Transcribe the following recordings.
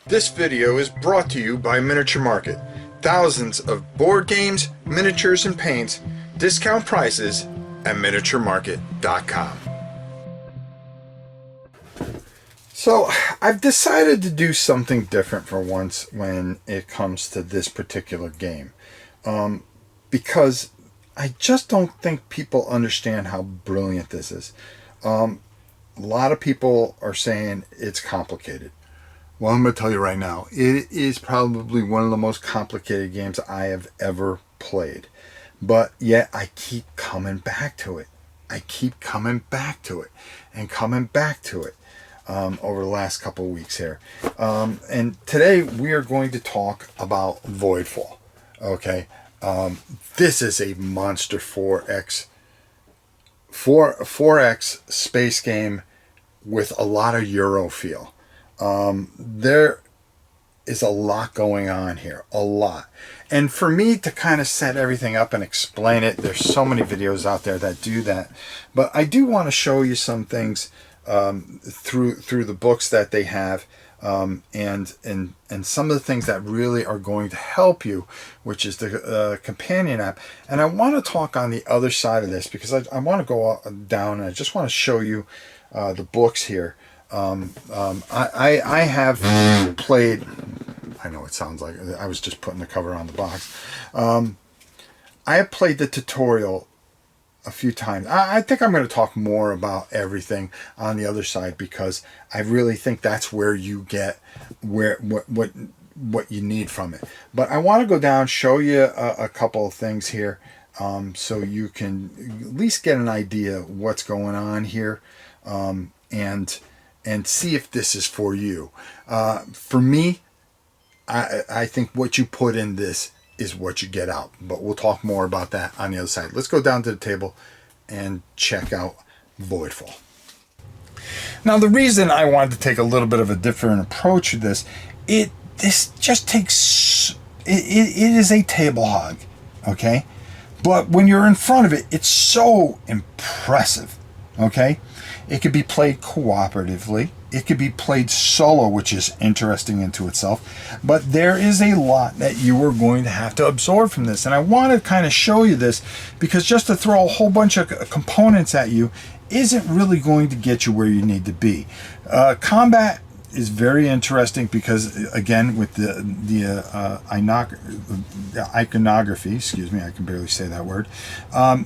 This video is brought to you by Miniature Market. Thousands of board games, miniatures, and paints, discount prices at miniaturemarket.com. So I've decided to do something different for once when it comes to this particular game. Because I just don't think people understand how brilliant this is. A lot of people are saying it's complicated. Well, I'm going to tell you right now, it is probably one of the most complicated games I have ever played. But yet I keep coming back to it. I keep coming back to it and coming back to it over the last couple of weeks here. And today we are going to talk about Voidfall. Okay, this is a monster 4X space game with a lot of Euro feel. There is a lot going on here, a lot. And for me to kind of set everything up and explain it, there's so many videos out there that do that. But I do want to show you some things through the books that they have, and some of the things that really are going to help you, which is the companion app. And I want to talk on the other side of this because I want to go down and I just want to show you the books here. I have played, I know it sounds like I was just putting the cover on the box. I have played the tutorial a few times. I think I'm going to talk more about everything on the other side because I really think that's where you get what you need from it. But I want to go down, show you a couple of things here, so you can at least get an idea of what's going on here, and see if this is for you. For me, I think what you put in this is what you get out. But we'll talk more about that on the other side. Let's go down to the table and check out Voidfall. Now, the reason I wanted to take a little bit of a different approach to this, this just takes, it is a table hog, okay? But when you're in front of it, it's so impressive, okay? It could be played cooperatively. It could be played solo, which is interesting into itself. But there is a lot that you are going to have to absorb from this. And I want to kind of show you this because just to throw a whole bunch of components at you isn't really going to get you where you need to be. Combat is very interesting because, again, with the iconography, excuse me, I can barely say that word.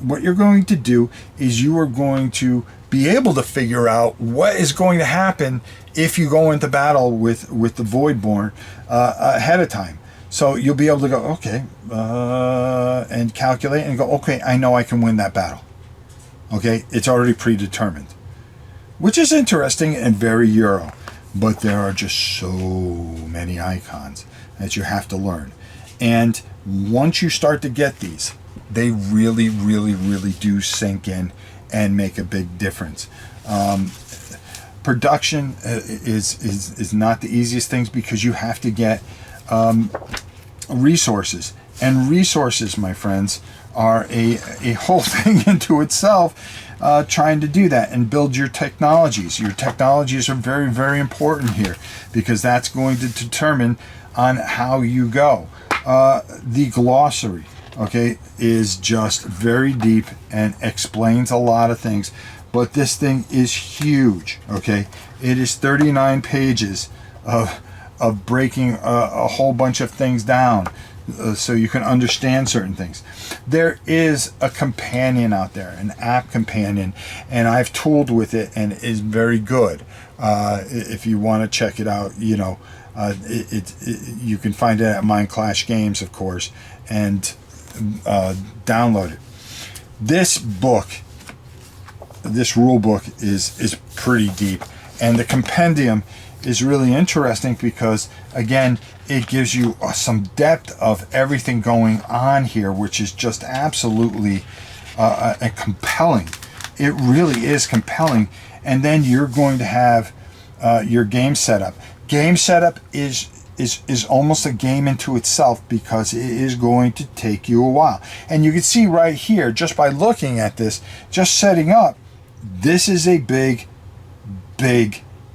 What you're going to do is you are going to be able to figure out what is going to happen if you go into battle with the Voidborn ahead of time. So you'll be able to go, okay, and calculate and go, okay, I know I can win that battle. Okay, it's already predetermined, which is interesting and very Euro. But there are just so many icons that you have to learn. And once you start to get these, they really, really, really do sink in and make a big difference. Production is not the easiest things because you have to get resources. And resources, my friends, are a whole thing into itself. Trying to do that and build your technologies. Your technologies are very, very important here because that's going to determine on how you go. The glossary, okay, is just very deep and explains a lot of things. But this thing is huge, okay? It is 39 pages of breaking a whole bunch of things down. So you can understand certain things. There is a companion out there, an app companion, and I've tooled with it and it is very good. If you want to check it out, you know, you can find it at Mind Clash Games, of course, and download it. This book, this rule book is pretty deep, and the compendium is really interesting because, again, it gives you some depth of everything going on here, which is just absolutely compelling. It really is compelling. And then you're going to have your game setup. Game setup is almost a game into itself because it is going to take you a while. And you can see right here, just by looking at this, just setting up, this is a big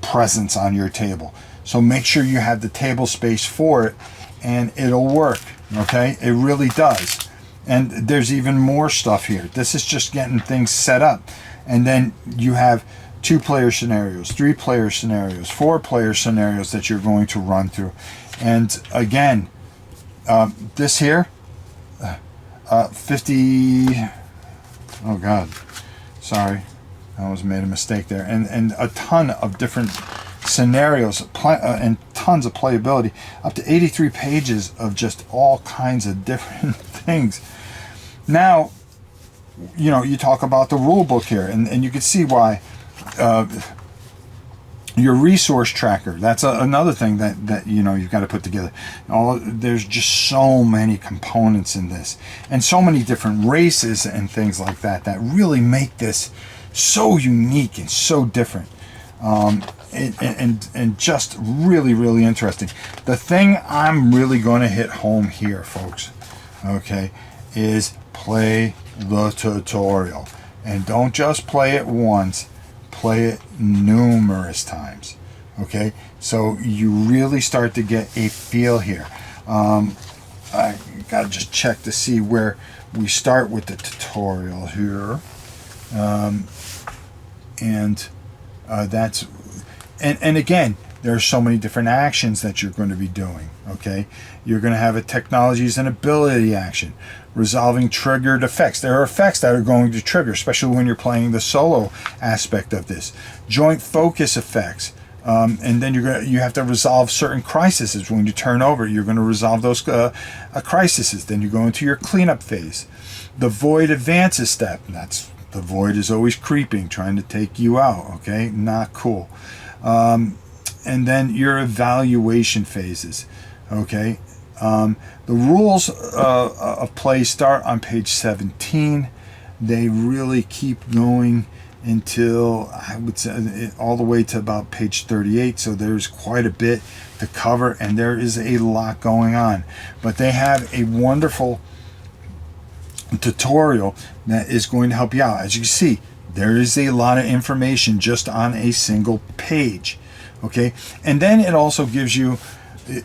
presence on your table. So make sure you have the table space for it, and it'll work, okay? It really does. And there's even more stuff here. This is just getting things set up. And then you have 2-player scenarios, 3-player scenarios, 4-player scenarios that you're going to run through. And again, this here, 50, oh God, sorry, I almost made a mistake there. And a ton of different scenarios and tons of playability, up to 83 pages of just all kinds of different things. Now, you know, you talk about the rule book here, and you can see why. Your resource tracker, that's another thing that you know, you've got to put together. There's just so many components in this, and so many different races and things like that really make this so unique and so different, and just really, really interesting. The thing I'm really going to hit home here, folks, okay, is play the tutorial. And don't just play it once, play it numerous times, okay? So you really start to get a feel here. I gotta just check to see where we start with the tutorial here. And again, there are so many different actions that you're going to be doing, okay? You're going to have a technologies and ability action, resolving triggered effects. There are effects that are going to trigger, especially when you're playing the solo aspect of this. Joint focus effects, and then you have to resolve certain crises. When you turn over, you're going to resolve those crises. Then you go into your cleanup phase. The void advances step. That's the void is always creeping, trying to take you out. Okay, not cool. And then your evaluation phases. Okay. The rules of play start on page 17. They really keep going until, I would say, all the way to about page 38. So there's quite a bit to cover, and there is a lot going on. But they have a wonderful tutorial that is going to help you out. As you can see, there is a lot of information just on a single page. Okay, and then it also gives you,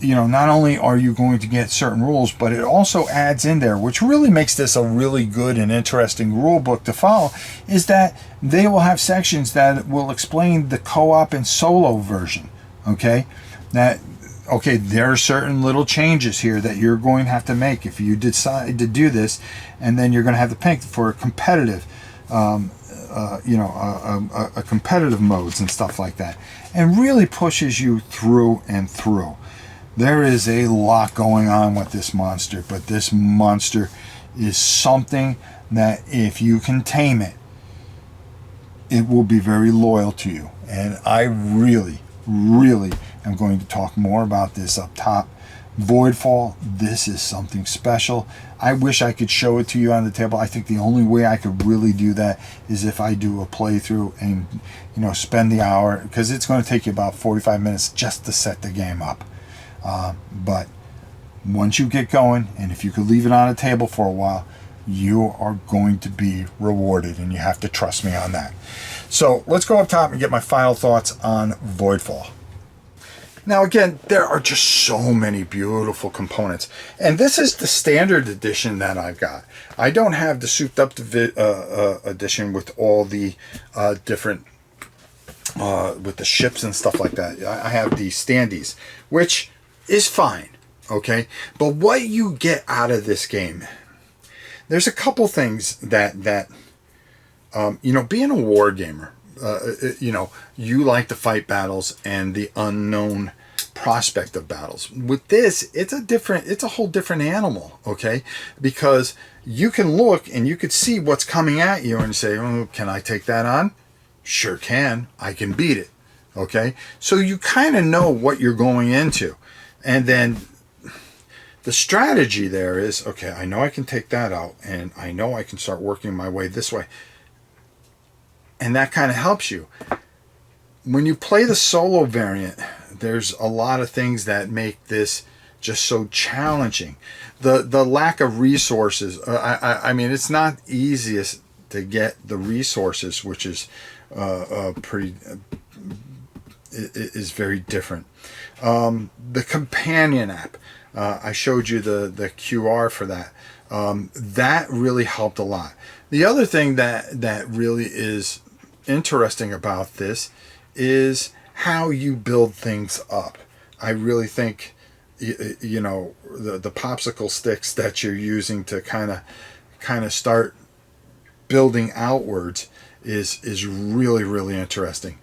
you know, not only are you going to get certain rules, but it also adds in there, which really makes this a really good and interesting rule book to follow, is that they will have sections that will explain the co-op and solo version. Okay, okay, there are certain little changes here that you're going to have to make if you decide to do this, and then you're going to have to pick for a competitive, a competitive modes and stuff like that, and really pushes you through and through. There is a lot going on with this monster, but this monster is something that if you can tame it, it will be very loyal to you. And I really, really am going to talk more about this up top. Voidfall, this is something special. I wish I could show it to you on the table. I think the only way I could really do that is if I do a playthrough and, you know, spend the hour, because it's going to take you about 45 minutes just to set the game up. But once you get going, and if you could leave it on a table for a while, you are going to be rewarded, and you have to trust me on that. So let's go up top and get my final thoughts on Voidfall. Now again, there are just so many beautiful components, and this is the standard edition that I've got. I don't have the souped up edition with all the different with the ships and stuff like that. I have the standees, which is fine, okay? But what you get out of this game, there's a couple things that you know, being a war gamer, you know, you like to fight battles and the unknown prospect of battles. With this, it's a whole different animal, okay? Because you can look and you could see what's coming at you and say, oh, can I take that on? Sure can. I can beat it, okay? So you kind of know what you're going into. And then the strategy there is, okay, I know I can take that out, and I know I can start working my way this way. And that kind of helps you. When you play the solo variant, there's a lot of things that make this just so challenging. The lack of resources, I mean, it's not easiest to get the resources, which is is very different. The companion app, I showed you the QR for that. That really helped a lot. The other thing that really is interesting about this is how you build things up. I really think, you know, the popsicle sticks that you're using to kind of start building outwards is really, really interesting.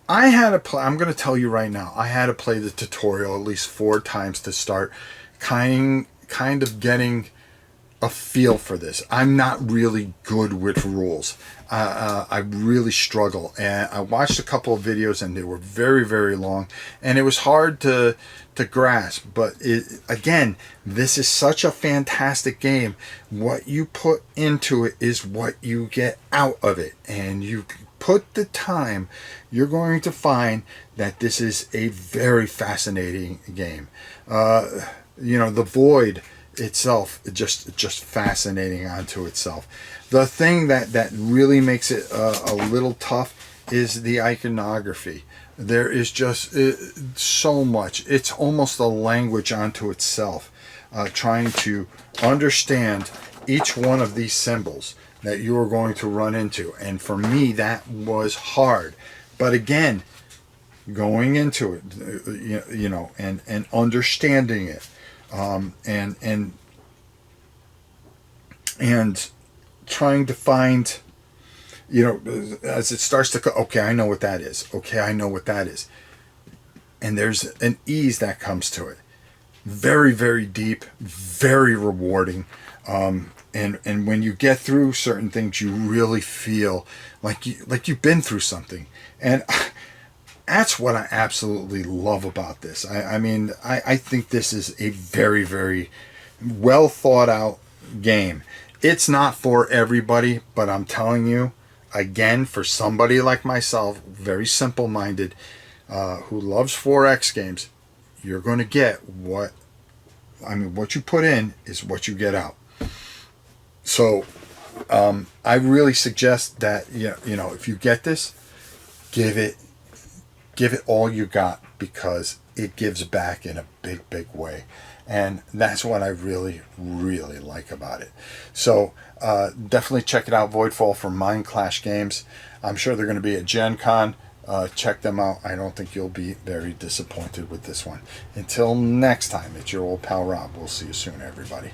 I had to play, I'm going to tell you right now, I had to play the tutorial at least 4 times to start kind of getting a feel for this. I'm not really good with rules. I really struggle, and I watched a couple of videos and they were very, very long, and it was hard to grasp. But again, this is such a fantastic game. What you put into it is what you get out of it, and you put the time, you're going to find that this is a very fascinating game. You know, the Void itself, just fascinating onto itself. The thing that really makes it a little tough is the iconography. There is just so much. It's almost a language onto itself, trying to understand each one of these symbols that you are going to run into. And for me, that was hard. But again, going into it, you know, and understanding it, and trying to find, you know, as it starts to, okay, I know what that is. Okay, I know what that is. And there's an ease that comes to it. Very, very deep, very rewarding. And when you get through certain things, you really feel like you've been through something. And that's what I absolutely love about this. I mean, I think this is a very, very well thought out game. It's not for everybody, but I'm telling you, again, for somebody like myself, very simple minded, who loves 4X games, you're going to get what you put in is what you get out. So I really suggest that, you know, if you get this, give it all you got, because it gives back in a big, big way. And that's what I really, really like about it. So definitely check it out, Voidfall from Mind Clash Games. I'm sure they're going to be at Gen Con. Check them out. I don't think you'll be very disappointed with this one. Until next time, it's your old pal Rob. We'll see you soon, everybody.